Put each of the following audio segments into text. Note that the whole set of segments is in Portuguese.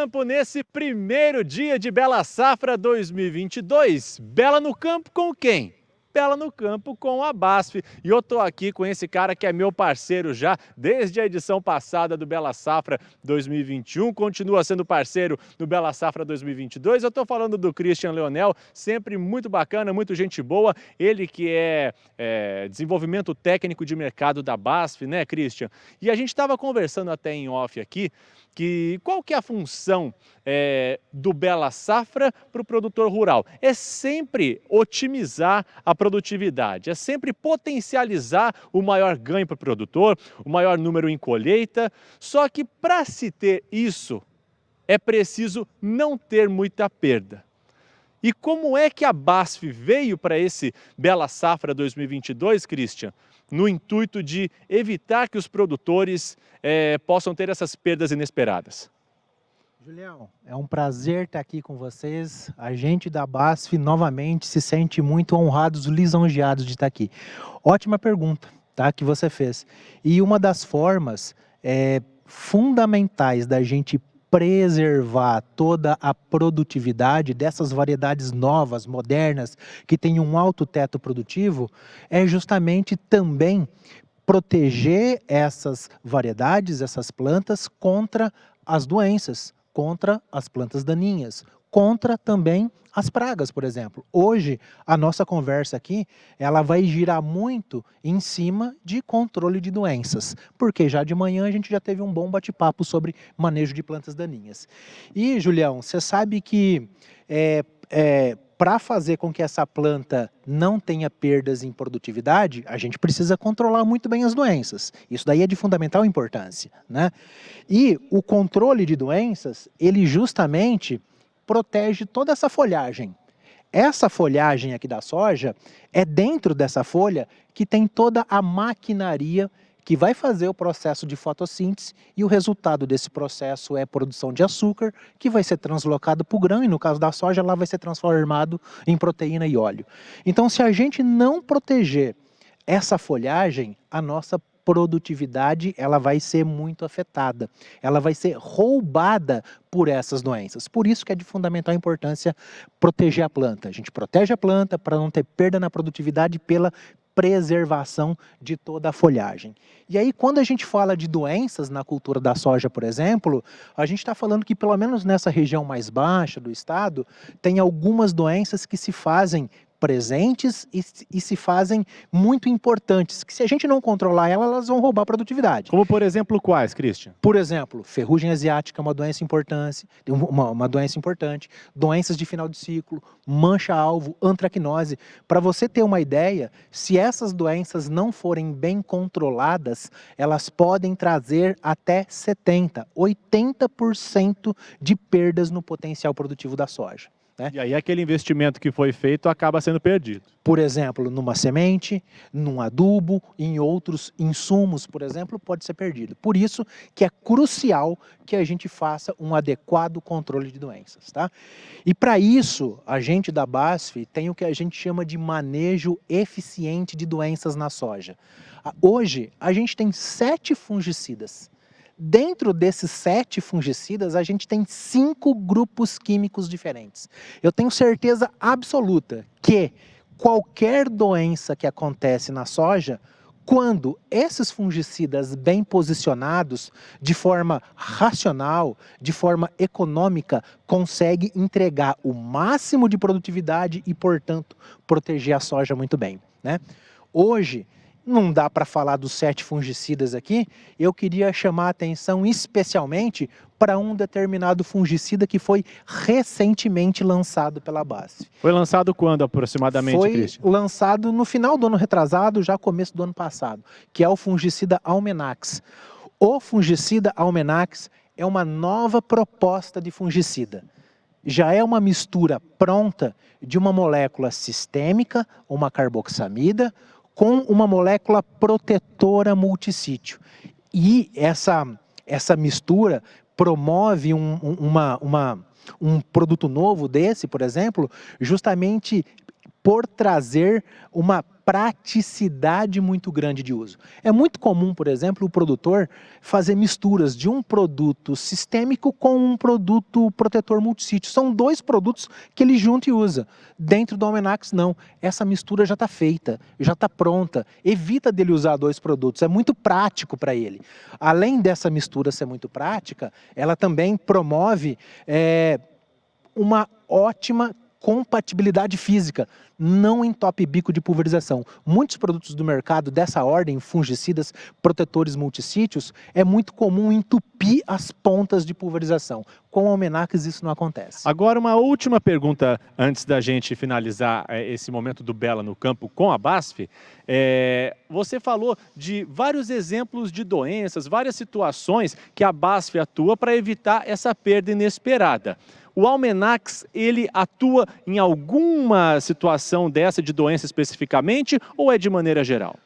campo nesse primeiro dia de Bela Safra 2022. Bela no campo com quem? Bela no campo com a BASF. E eu tô aqui com esse cara que é meu parceiro já desde a edição passada do Bela Safra 2021, continua sendo parceiro do Bela Safra 2022. Eu tô falando do Christian Leonel, sempre muito bacana, muito gente boa. Ele que é desenvolvimento técnico de mercado da BASF, né, Christian? E a gente estava conversando até em off aqui, que qual que é a função do Bela Safra para o produtor rural? É sempre otimizar a produtividade, é sempre potencializar o maior ganho para o produtor, o maior número em colheita, só que para se ter isso, é preciso não ter muita perda. E como é que a BASF veio para esse Bela Safra 2022, Christian? No intuito de evitar que os produtores possam ter essas perdas inesperadas. Julião, é um prazer estar aqui com vocês. A gente da BASF novamente se sente muito honrados, lisonjeados de estar aqui. Ótima pergunta, tá, que você fez. E uma das formas fundamentais da gente preservar toda a produtividade dessas variedades novas, modernas, que têm um alto teto produtivo, é justamente também proteger essas variedades, essas plantas contra as doenças, contra as plantas daninhas, contra também as pragas, por exemplo. Hoje, a nossa conversa aqui, ela vai girar muito em cima de controle de doenças, porque já de manhã a gente já teve um bom bate-papo sobre manejo de plantas daninhas. E, Julião, você sabe que para fazer com que essa planta não tenha perdas em produtividade, a gente precisa controlar muito bem as doenças. Isso daí é de fundamental importância, né? E o controle de doenças, ele justamente protege toda essa folhagem. Essa folhagem aqui da soja, é dentro dessa folha que tem toda a maquinaria que vai fazer o processo de fotossíntese, e o resultado desse processo é produção de açúcar, que vai ser translocado para o grão, e no caso da soja, lá vai ser transformado em proteína e óleo. Então, se a gente não proteger essa folhagem, a nossa produtividade ela vai ser muito afetada, ela vai ser roubada por essas doenças. Por isso que é de fundamental importância proteger a planta. A gente protege a planta para não ter perda na produtividade pela preservação de toda a folhagem. E aí, quando a gente fala de doenças na cultura da soja, por exemplo, a gente está falando que pelo menos nessa região mais baixa do estado, tem algumas doenças que se fazem presentes e se fazem muito importantes, que se a gente não controlar elas vão roubar a produtividade. Como por exemplo quais, Christian? Por exemplo, ferrugem asiática é uma doença importante, doenças de final de ciclo, mancha-alvo, antracnose. Para você ter uma ideia, se essas doenças não forem bem controladas, elas podem trazer até 70%, 80% de perdas no potencial produtivo da soja. Né? E aí aquele investimento que foi feito acaba sendo perdido. Por exemplo, numa semente, num adubo, em outros insumos, por exemplo, pode ser perdido. Por isso que é crucial que a gente faça um adequado controle de doenças. Tá? E para isso, a gente da BASF tem o que a gente chama de manejo eficiente de doenças na soja. Hoje, a gente tem 7 fungicidas. Dentro desses 7 fungicidas, a gente tem 5 grupos químicos diferentes. Eu tenho certeza absoluta que qualquer doença que acontece na soja, quando esses fungicidas bem posicionados, de forma racional, de forma econômica, conseguem entregar o máximo de produtividade e, portanto, proteger a soja muito bem, né? Hoje, não dá para falar dos 7 fungicidas aqui, eu queria chamar a atenção especialmente para um determinado fungicida que foi recentemente lançado pela BASF. Foi lançado quando aproximadamente, Christian? Foi lançado no final do ano retrasado, já começo do ano passado, que é o fungicida Almenax. O fungicida Almenax é uma nova proposta de fungicida. Já é uma mistura pronta de uma molécula sistêmica, uma carboxamida, com uma molécula protetora multissítio. E essa mistura promove um produto novo desse, por exemplo, justamente por trazer uma praticidade muito grande de uso. É muito comum, por exemplo, o produtor fazer misturas de um produto sistêmico com um produto protetor multissítio. São dois produtos que ele junta e usa. Dentro do Almenax, não. Essa mistura já está feita, já está pronta. Evita dele usar dois produtos, é muito prático para ele. Além dessa mistura ser muito prática, ela também promove uma ótima compatibilidade física, não entope bico de pulverização. Muitos produtos do mercado dessa ordem, fungicidas, protetores multissítios, é muito comum entupir as pontas de pulverização. Com o Almenax isso não acontece. Agora uma última pergunta antes da gente finalizar esse momento do Bela no campo com a BASF. Você falou de vários exemplos de doenças, várias situações que a BASF atua para evitar essa perda inesperada. O Almenax, ele atua em alguma situação dessa de doença especificamente ou é de maneira geral?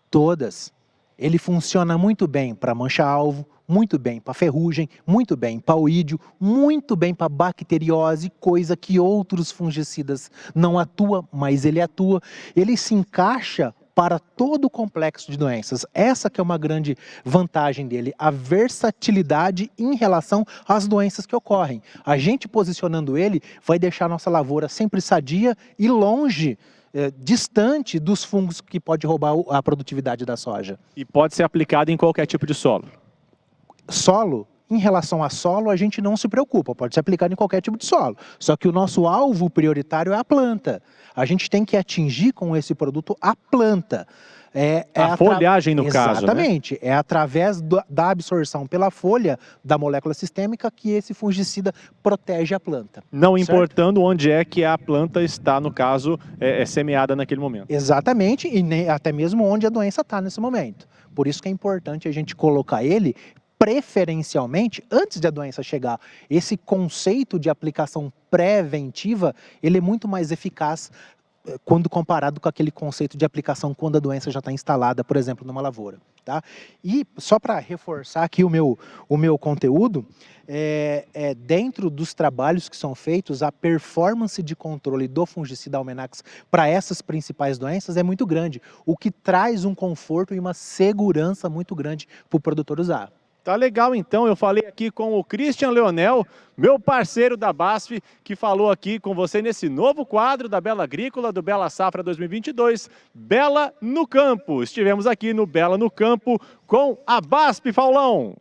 Todas. Ele funciona muito bem para mancha-alvo, muito bem para ferrugem, muito bem para oídio, muito bem para bacteriose, coisa que outros fungicidas não atuam, mas ele atua. Ele se encaixa para todo o complexo de doenças. Essa que é uma grande vantagem dele, a versatilidade em relação às doenças que ocorrem. A gente posicionando ele vai deixar a nossa lavoura sempre sadia e longe, distante dos fungos que pode roubar a produtividade da soja. E pode ser aplicado em qualquer tipo de solo? Solo, em relação a solo, a gente não se preocupa, pode ser aplicado em qualquer tipo de solo. Só que o nosso alvo prioritário é a planta. A gente tem que atingir com esse produto a planta. A folhagem, no caso, né? Exatamente. É através da absorção pela folha da molécula sistêmica que esse fungicida protege a planta. Não importando onde é que a planta está, no caso, semeada naquele momento. Exatamente, e até mesmo onde a doença está nesse momento. Por isso que é importante a gente colocar ele preferencialmente antes da doença chegar. Esse conceito de aplicação preventiva, ele é muito mais eficaz quando comparado com aquele conceito de aplicação quando a doença já está instalada, por exemplo, numa lavoura. Tá? E só para reforçar aqui o meu conteúdo, dentro dos trabalhos que são feitos, a performance de controle do fungicida Almenax para essas principais doenças é muito grande, o que traz um conforto e uma segurança muito grande para o produtor usar. Tá legal, então. Eu falei aqui com o Christian Leonel, meu parceiro da BASF, que falou aqui com você nesse novo quadro da Bela Agrícola, do Bela Safra 2022, Bela no Campo. Estivemos aqui no Bela no Campo com a BASF, Paulão.